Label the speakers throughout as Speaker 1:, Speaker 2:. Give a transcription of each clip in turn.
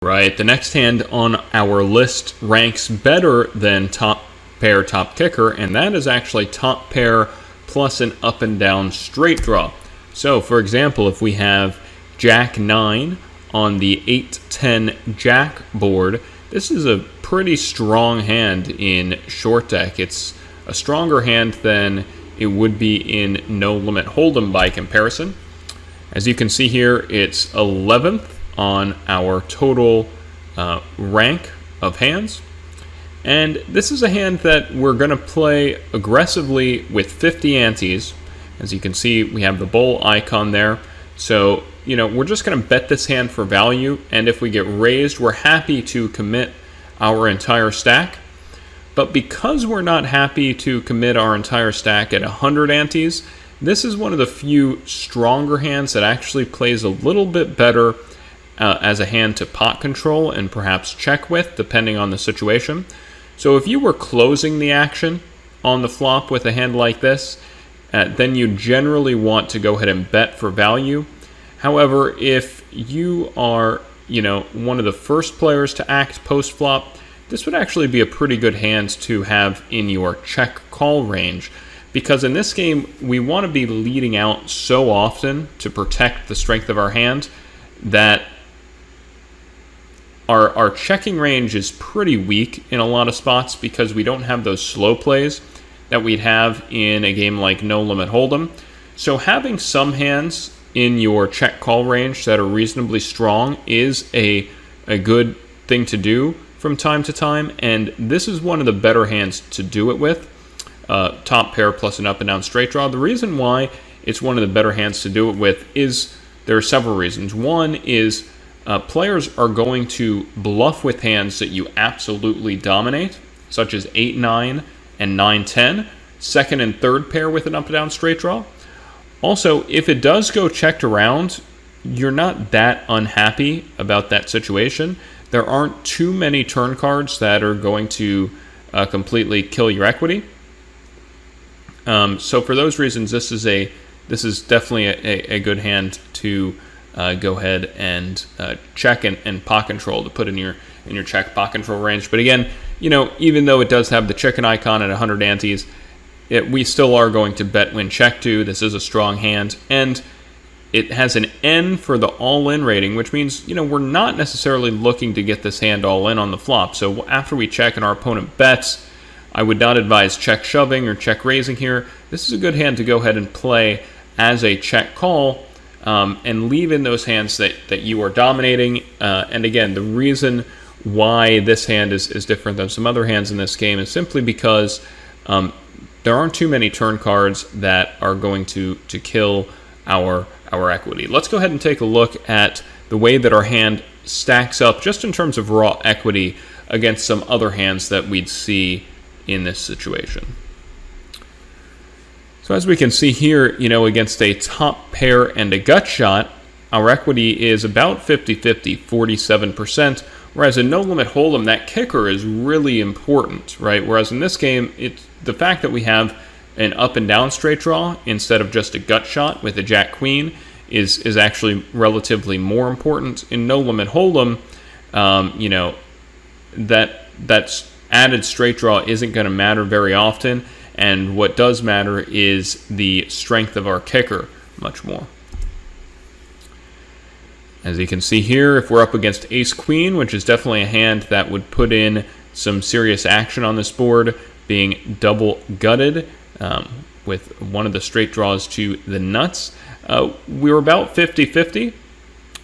Speaker 1: Right, the next hand on our list ranks better than top pair, top kicker, and that is actually top pair plus an up and down straight draw. So, for example, if we have Jack 9 on the 8-10 Jack board, this is a pretty strong hand in short deck. It's a stronger hand than it would be in No Limit Hold'em by comparison. As you can see here, it's 11th on our total rank of hands. And this is a hand that we're going to play aggressively with 50 antes. As you can see, we have the bowl icon there. So, we're just going to bet this hand for value, and if we get raised, we're happy to commit our entire stack. But because we're not happy to commit our entire stack at 100 antes, this is one of the few stronger hands that actually plays a little bit better as a hand to pot control and perhaps check with, depending on the situation. So if you were closing the action on the flop with a hand like this, then you generally want to go ahead and bet for value. However, if you are, one of the first players to act post-flop, this would actually be a pretty good hand to have in your check call range, because in this game, we want to be leading out so often to protect the strength of our hand that our checking range is pretty weak in a lot of spots because we don't have those slow plays that we'd have in a game like No Limit Hold'em. So having some hands in your check call range that are reasonably strong is a good thing to do from time to time, and this is one of the better hands to do it with. Top pair plus an up and down straight draw. The reason why it's one of the better hands to do it with is there are several reasons. One is players are going to bluff with hands that you absolutely dominate, such as 8-9 and 9-10, second and third pair with an up and down straight draw. Also, if it does go checked around, you're not that unhappy about that situation. There aren't too many turn cards that are going to completely kill your equity. So for those reasons, this is definitely a good hand to go ahead and check and pot control to put in your check pot control range. But again, even though it does have the chicken icon at 100 antes, we still are going to bet when check to. This is a strong hand, and it has an N for the all-in rating, which means we're not necessarily looking to get this hand all in on the flop. So after we check and our opponent bets, I would not advise check shoving or check raising here. This is a good hand to go ahead and play as a check call. And leave in those hands that you are dominating. And again, the reason why this hand is different than some other hands in this game is simply because there aren't too many turn cards that are going to kill our equity. Let's go ahead and take a look at the way that our hand stacks up just in terms of raw equity against some other hands that we'd see in this situation. So as we can see here, against a top pair and a gut shot, our equity is about 50-50, 47%, whereas in No Limit Hold'em, that kicker is really important, right? Whereas in this game, it's the fact that we have an up and down straight draw instead of just a gut shot with a Jack Queen is actually relatively more important. In No Limit Hold'em, that's added straight draw isn't going to matter very often. And what does matter is the strength of our kicker much more. As you can see here, if we're up against Ace-Queen, which is definitely a hand that would put in some serious action on this board, being double gutted with one of the straight draws to the nuts, we're about 50-50,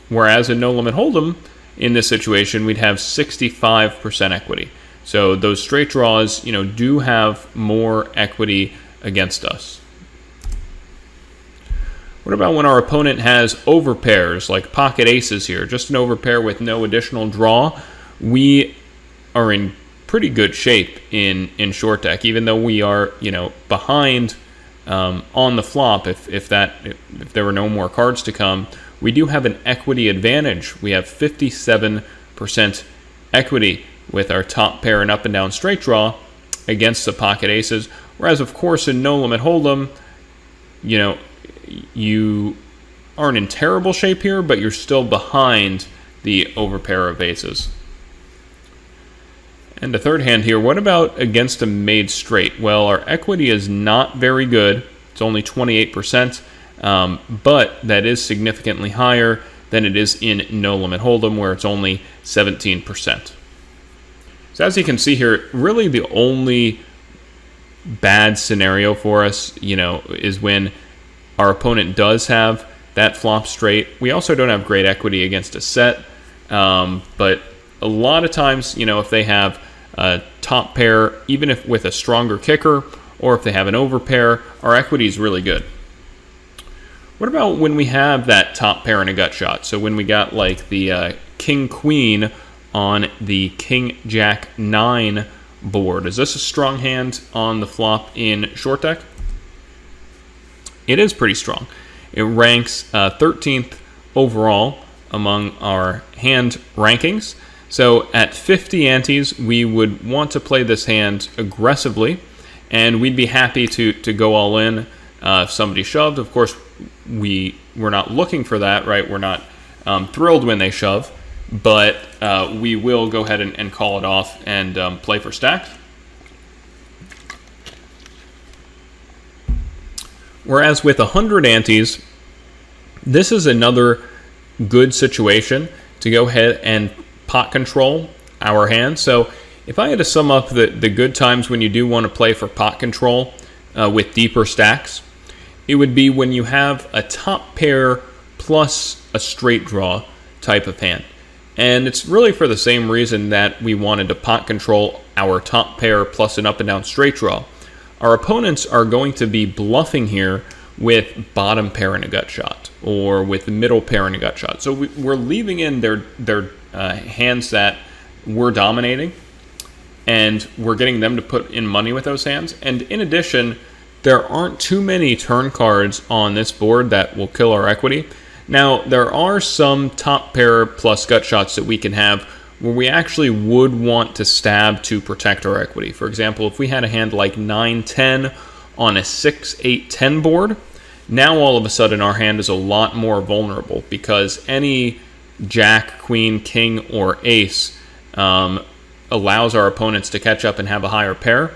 Speaker 1: whereas in No Limit Hold'em, in this situation, we'd have 65% equity. So those straight draws, do have more equity against us. What about when our opponent has overpairs, like pocket aces here, just an overpair with no additional draw? We are in pretty good shape in short deck, even though we are, behind on the flop. If there were no more cards to come, we do have an equity advantage. We have 57% equity with our top pair and up and down straight draw against the pocket aces. Whereas, of course, in No Limit Hold'em, you aren't in terrible shape here, but you're still behind the overpair of aces. And the third hand here, what about against a made straight? Well, our equity is not very good. It's only 28%, but that is significantly higher than it is in No Limit Hold'em, where it's only 17%. So as you can see here, really the only bad scenario for us, is when our opponent does have that flop straight. We also don't have great equity against a set, but a lot of times, if they have a top pair, even if with a stronger kicker, or if they have an overpair, our equity is really good. What about when we have that top pair in a gut shot? So when we got like the king-queen on the king-jack-9 board. Is this a strong hand on the flop in short deck? It is pretty strong. It ranks 13th overall among our hand rankings. So at 50 antes, we would want to play this hand aggressively, and we'd be happy to go all in if somebody shoved. Of course, we're not looking for that, right? We're not thrilled when they shove, but we will go ahead and call it off and play for stacks. Whereas with 100 antes, this is another good situation to go ahead and pot control our hand. So if I had to sum up the good times when you do want to play for pot control with deeper stacks, it would be when you have a top pair plus a straight draw type of hand. And it's really for the same reason that we wanted to pot control our top pair plus an up and down straight draw. Our opponents are going to be bluffing here with bottom pair in a gut shot, or with the middle pair in a gut shot. So we're leaving in their hands that we're dominating, and we're getting them to put in money with those hands. And in addition, there aren't too many turn cards on this board that will kill our equity. Now, there are some top pair plus gut shots that we can have where we actually would want to stab to protect our equity. For example, if we had a hand like 9-10 on a 6-8-10 board, now all of a sudden our hand is a lot more vulnerable, because any jack, queen, king, or ace allows our opponents to catch up and have a higher pair.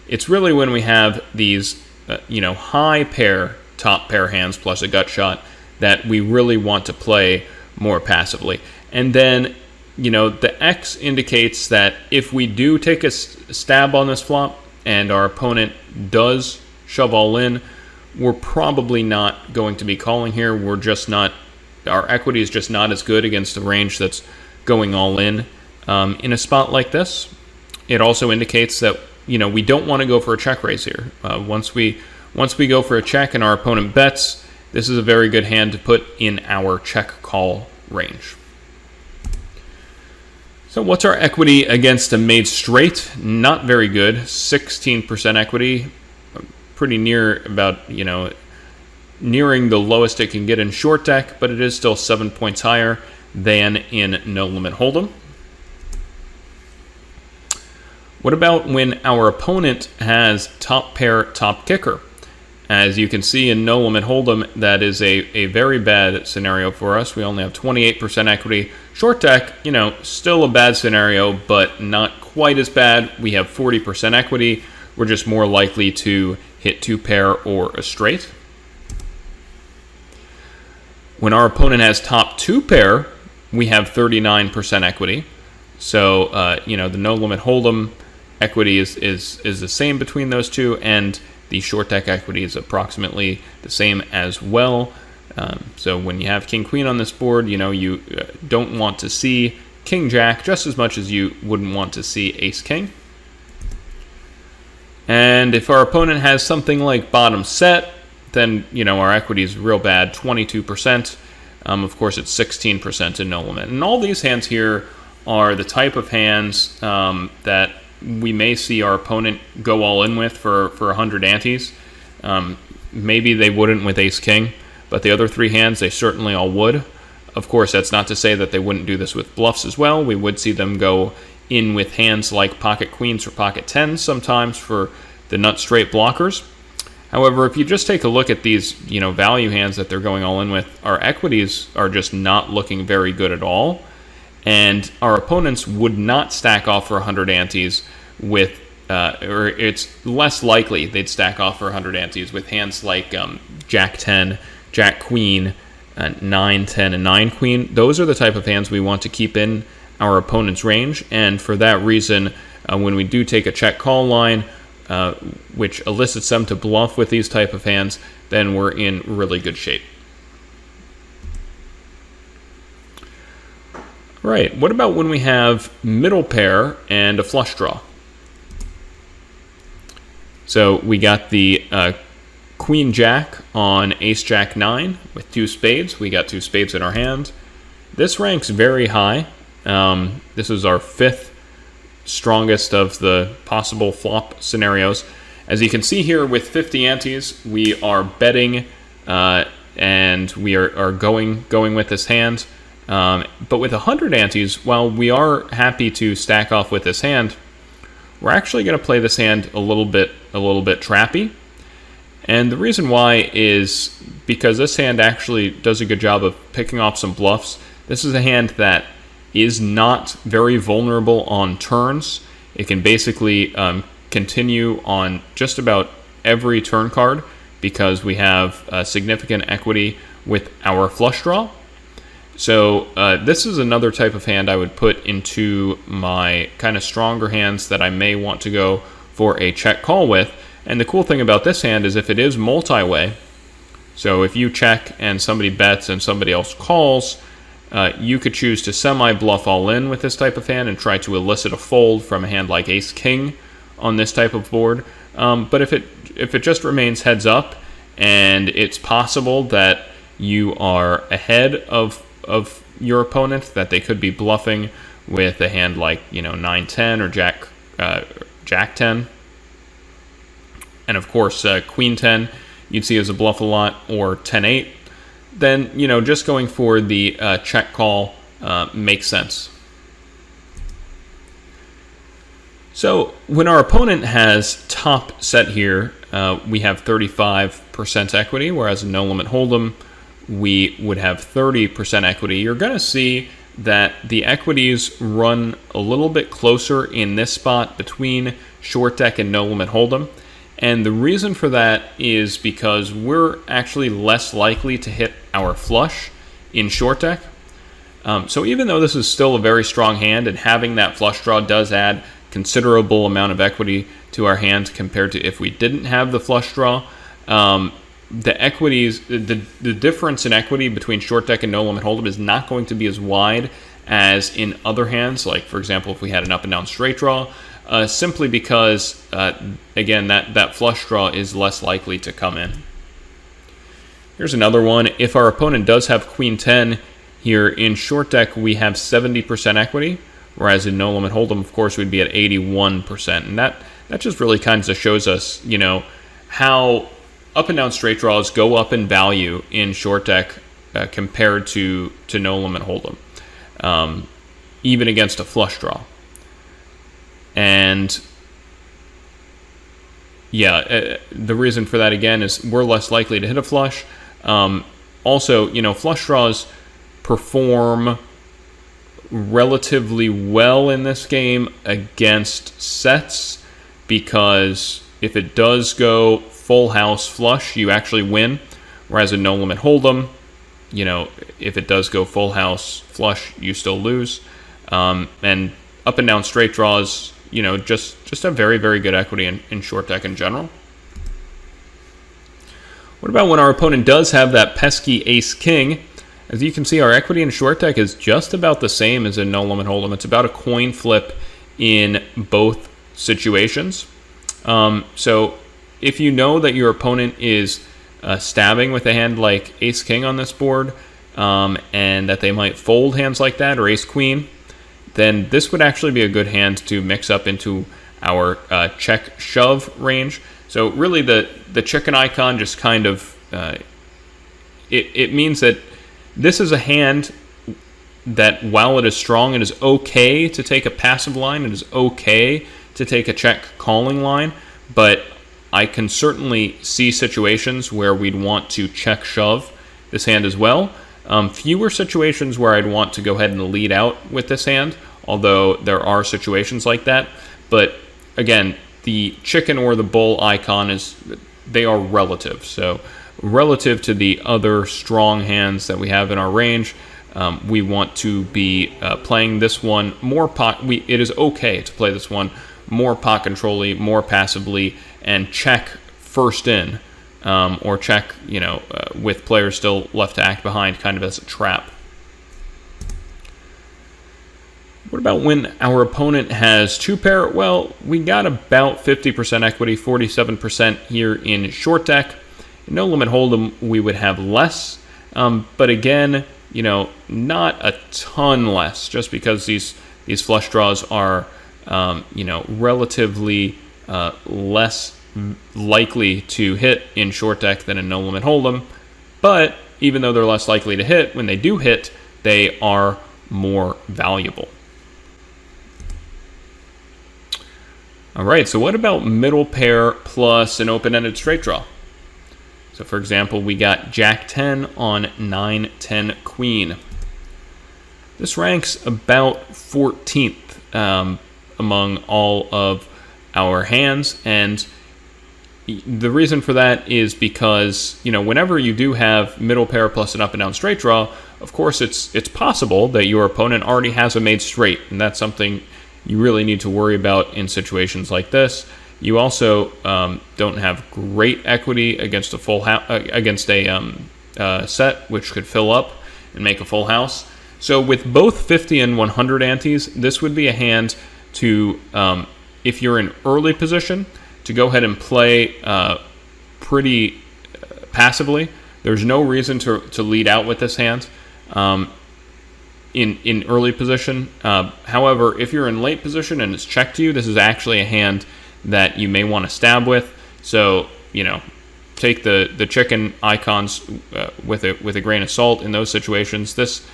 Speaker 1: It's really when we have these high pair, top pair hands plus a gut shot that we really want to play more passively. And then, the X indicates that if we do take a stab on this flop and our opponent does shove all in, we're probably not going to be calling here. We're just not, our equity is just not as good against the range that's going all in a spot like this. It also indicates that, we don't want to go for a check raise here. Once we go for a check and our opponent bets, this is a very good hand to put in our check call range. So what's our equity against a made straight? Not very good. 16% equity. Pretty near about, nearing the lowest it can get in short deck, but it is still 7 points higher than in No Limit Hold'em. What about when our opponent has top pair, top kicker? As you can see in No Limit Hold'em, that is a very bad scenario for us. We only have 28% equity. Short deck, still a bad scenario, but not quite as bad. We have 40% equity. We're just more likely to hit two pair or a straight. When our opponent has top two pair, we have 39% equity. So, the No Limit Hold'em equity is the same between those two, and the short deck equity is approximately the same as well. So when you have king-queen on this board, you don't want to see king-jack just as much as you wouldn't want to see ace-king. And if our opponent has something like bottom set, then, our equity is real bad, 22%. Of course, it's 16% in No Limit. And all these hands here are the type of hands that we may see our opponent go all in with for 100 antes. Maybe they wouldn't with ace-king, but the other three hands, they certainly all would. Of course, that's not to say that they wouldn't do this with bluffs as well. We would see them go in with hands like pocket queens or pocket tens sometimes for the nut straight blockers. However, if you just take a look at these, value hands that they're going all in with, our equities are just not looking very good at all. and our opponents would not stack off for 100 antes with, or it's less likely they'd stack off for 100 antes with hands like Jack 10, Jack Queen, 9, 10, and 9 Queen. Those are the type of hands we want to keep in our opponent's range, and for that reason, when we do take a check call line, which elicits them to bluff with these type of hands, then we're in really good shape. Right, what about when we have middle pair and a flush draw? So we got the Queen Jack on Ace Jack 9 with 2 spades. We got 2 spades in our hand. This ranks very high. This is our 5th strongest of the possible flop scenarios. As you can see here with 50 antes, we are betting and we are going with this hand. But with 100 antes, while we are happy to stack off with this hand, we're actually going to play this hand a little bit trappy. And the reason why is because this hand actually does a good job of picking off some bluffs. This is a hand that is not very vulnerable on turns. It can basically continue on just about every turn card because we have significant equity with our flush draw. So this is another type of hand I would put into my kind of stronger hands that I may want to go for a check call with. And the cool thing about this hand is if it is multi-way, so if you check and somebody bets and somebody else calls, you could choose to semi-bluff all in with this type of hand and try to elicit a fold from a hand like Ace-King on this type of board. But if it just remains heads up and it's possible that you are ahead of your opponent, that they could be bluffing with a hand like 9-10 or Jack 10, and of course Queen 10 you'd see as a bluff a lot, or 10-8, then just going for the check call makes sense. So when our opponent has top set here, we have 35% equity, whereas in no limit hold'em we would have 30% equity. You're going to see that the equities run a little bit closer in this spot between short deck and no limit hold'em. And the reason for that is because we're actually less likely to hit our flush in short deck. So even though this is still a very strong hand and having that flush draw does add considerable amount of equity to our hand compared to if we didn't have the flush draw, the equities, the difference in equity between short deck and no limit hold'em is not going to be as wide as in other hands, like for example if we had an up and down straight draw, simply because again that flush draw is less likely to come in. Here's another one. If our opponent does have Queen 10 here in short deck, we have 70% equity, whereas in no limit hold'em, of course, we'd be at 81%, and that just really kind of shows us how up and down straight draws go up in value in short deck compared to no limit hold'em, even against a flush draw. And yeah, the reason for that again is we're less likely to hit a flush. Also, flush draws perform relatively well in this game against sets, because if it does go full house flush, you actually win, whereas in no limit hold'em, if it does go full house flush, you still lose. And up and down straight draws, just have very, very good equity in short deck in general. What about when our opponent does have that pesky Ace-King? As you can see, our equity in short deck is just about the same as in no limit hold'em. It's about a coin flip in both situations. So if you know that your opponent is stabbing with a hand like Ace-King on this board, and that they might fold hands like that, or Ace-Queen, then this would actually be a good hand to mix up into our check shove range. So really the chicken icon just kind of, it means that this is a hand that while it is strong, it is okay to take a passive line, it is okay to take a check calling line, but I can certainly see situations where we'd want to check shove this hand as well. Fewer situations where I'd want to go ahead and lead out with this hand, although there are situations like that. But again, the chicken or the bull icon they are relative. So relative to the other strong hands that we have in our range, we want to be playing this one more it is okay to play this one more pot control-y, more passively, and check first in, or check, with players still left to act behind, kind of as a trap. What about when our opponent has two pair? Well, we got about 50% equity, 47% here in short deck. In No Limit Hold'em, we would have less, but again, not a ton less, just because these flush draws are relatively less likely to hit in short deck than in No Limit Hold'em. But even though they're less likely to hit, when they do hit, they are more valuable. All right, so what about middle pair plus an open-ended straight draw? So for example, we got Jack 10 on 9, 10, Queen. This ranks about 14th among all of our hands, and the reason for that is because, whenever you do have middle pair plus an up and down straight draw, of course it's possible that your opponent already has a made straight, and that's something you really need to worry about in situations like this. You also don't have great equity against a set which could fill up and make a full house. So with both 50 and 100 antes, this would be a hand to, if you're in early position, to go ahead and play pretty passively. There's no reason to lead out with this hand in early position. However, if you're in late position and it's checked to you, this is actually a hand that you may want to stab with. So, take the chicken icons with a grain of salt in those situations. This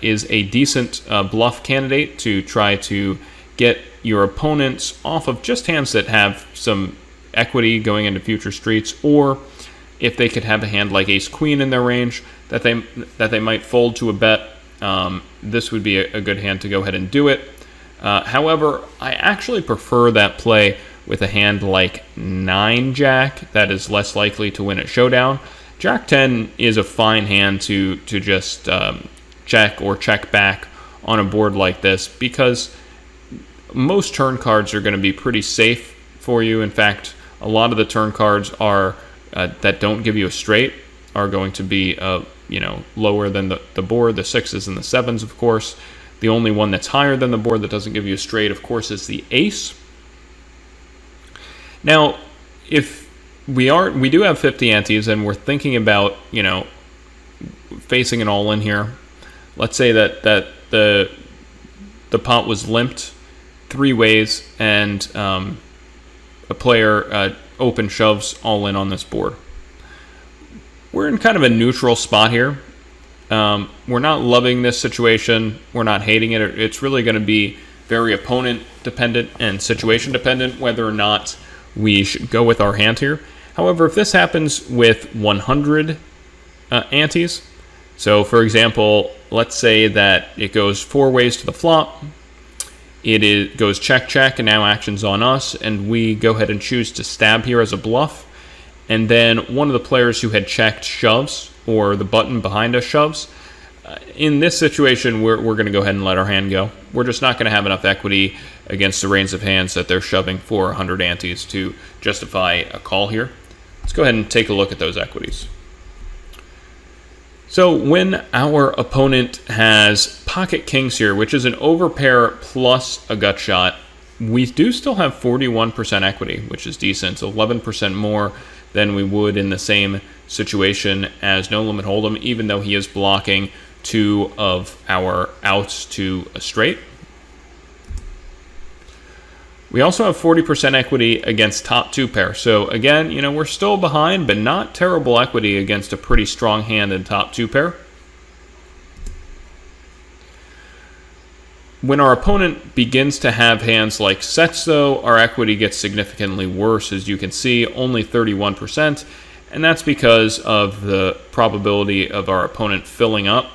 Speaker 1: is a decent bluff candidate to try to get your opponents off of just hands that have some equity going into future streets, or if they could have a hand like Ace Queen in their range that they might fold to a bet, this would be a good hand to go ahead and do it. However, I actually prefer that play with a hand like 9 Jack that is less likely to win at showdown. Jack 10 is a fine hand to just check or check back on a board like this, because most turn cards are going to be pretty safe for you. In fact, a lot of the turn cards are that don't give you a straight are going to be lower than the board. The 6s and the 7s, of course. The only one that's higher than the board that doesn't give you a straight, of course, is the ace. Now, if we do have 50 antes and we're thinking about, facing an all-in here, let's say that the pot was limped 3 ways and a player open shoves all in on this board. We're in kind of a neutral spot here. We're not loving this situation. We're not hating it. It's really going to be very opponent dependent and situation dependent whether or not we should go with our hand here. However, if this happens with 100 antes, so for example, let's say that it goes 4 ways to the flop, it goes check, check, and now action's on us, and we go ahead and choose to stab here as a bluff, and then one of the players who had checked shoves, or the button behind us shoves. In this situation, we're going to go ahead and let our hand go. We're just not going to have enough equity against the range of hands that they're shoving for 100 antes to justify a call here. Let's go ahead and take a look at those equities. So when our opponent has pocket kings here, which is an overpair plus a gut shot, we do still have 41% equity, which is decent. It's 11% more than we would in the same situation as No Limit Hold'em, even though he is blocking 2 of our outs to a straight. We also have 40% equity against top 2 pair. So again, we're still behind, but not terrible equity against a pretty strong hand in top 2 pair. When our opponent begins to have hands like sets, though, our equity gets significantly worse. As you can see, only 31%. and that's because of the probability of our opponent filling up.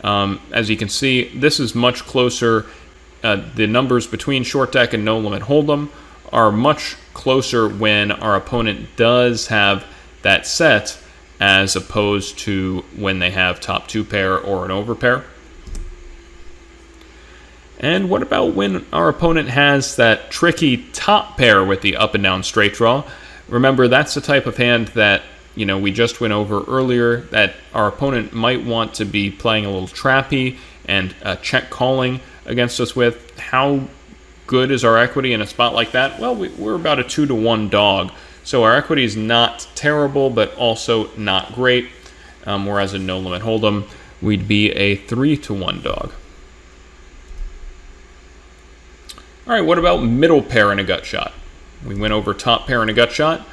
Speaker 1: As you can see, this is much closer. The numbers between short deck and no limit hold'em are much closer when our opponent does have that set, as opposed to when they have top 2 pair or an overpair. And what about when our opponent has that tricky top pair with the up and down straight draw? Remember, that's the type of hand that, we just went over earlier, that our opponent might want to be playing a little trappy and check calling against us with. How good is our equity in a spot like that? Well, we're about a 2-to-1 dog. So our equity is not terrible, but also not great. Whereas in no limit hold'em, we'd be a 3-to-1 dog. All right, what about middle pair and a gut shot? We went over top pair and a gut shot.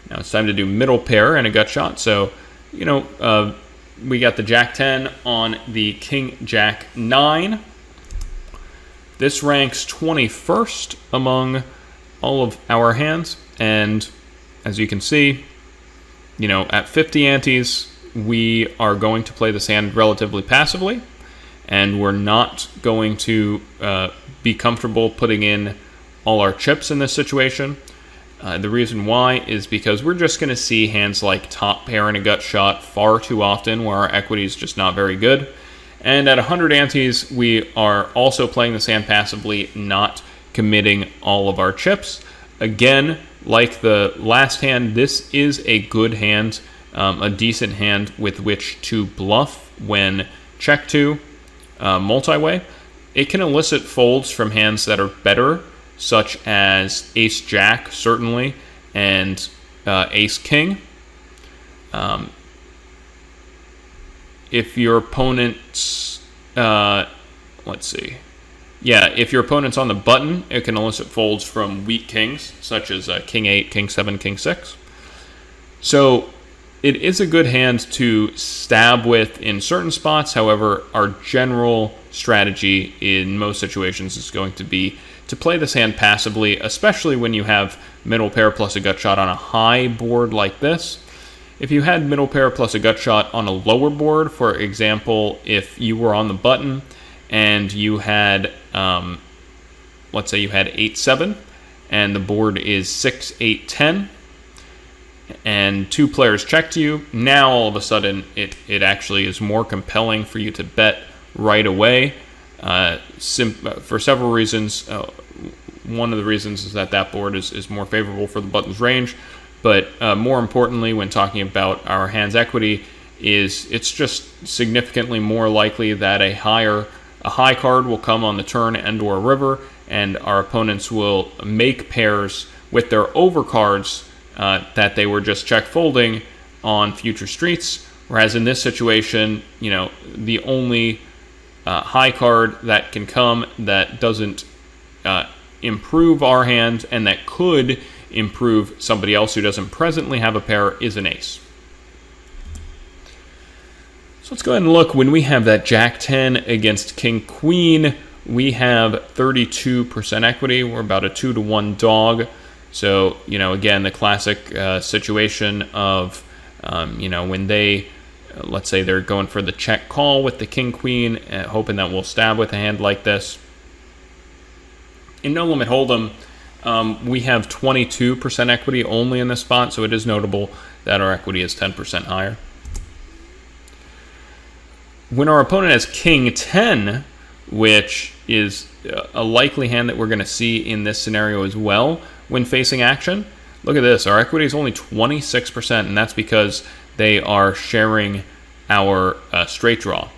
Speaker 1: Now it's time to do middle pair and a gut shot. So, we got the Jack 10 on the King Jack 9. This ranks 21st among all of our hands, and as you can see, at 50 antes, we are going to play this hand relatively passively, and we're not going to be comfortable putting in all our chips in this situation. The reason why is because we're just going to see hands like top pair and a gut shot far too often where our equity is just not very good. And at 100 antes, we are also playing this hand passively, not committing all of our chips. Again, like the last hand, this is a good hand, a decent hand with which to bluff when check 2 multi-way. It can elicit folds from hands that are better, such as Ace-Jack, certainly, and Ace-King. If your opponent's, if your opponent's on the button, it can elicit folds from weak kings, such as King 8, King 7, King 6. So it is a good hand to stab with in certain spots. However, our general strategy in most situations is going to be to play this hand passively, especially when you have middle pair plus a gut shot on a high board like this. If you had middle pair plus a gut shot on a lower board, for example, if you were on the button and you had, let's say you had 8-7, and the board is 6-8-10, and 2 players checked you, now all of a sudden it actually is more compelling for you to bet right away, for several reasons. One of the reasons is that board is more favorable for the button's range, but more importantly, when talking about our hand's equity, it's just significantly more likely that a high card will come on the turn and or river, and our opponents will make pairs with their overcards that they were just check folding on future streets. Whereas in this situation, the only high card that can come that doesn't improve our hand and that could improve somebody else who doesn't presently have a pair is an ace. So let's go ahead and look. When we have that Jack 10 against King Queen, we have 32% equity. We're about a 2-to-1 dog. So, again, the classic situation of, when they, let's say they're going for the check call with the King Queen, hoping that we'll stab with a hand like this. In No Limit Hold'em, we have 22% equity only in this spot, so it is notable that our equity is 10% higher. When our opponent has King 10, which is a likely hand that we're going to see in this scenario as well when facing action, look at this. Our equity is only 26%, and that's because they are sharing our straight draw.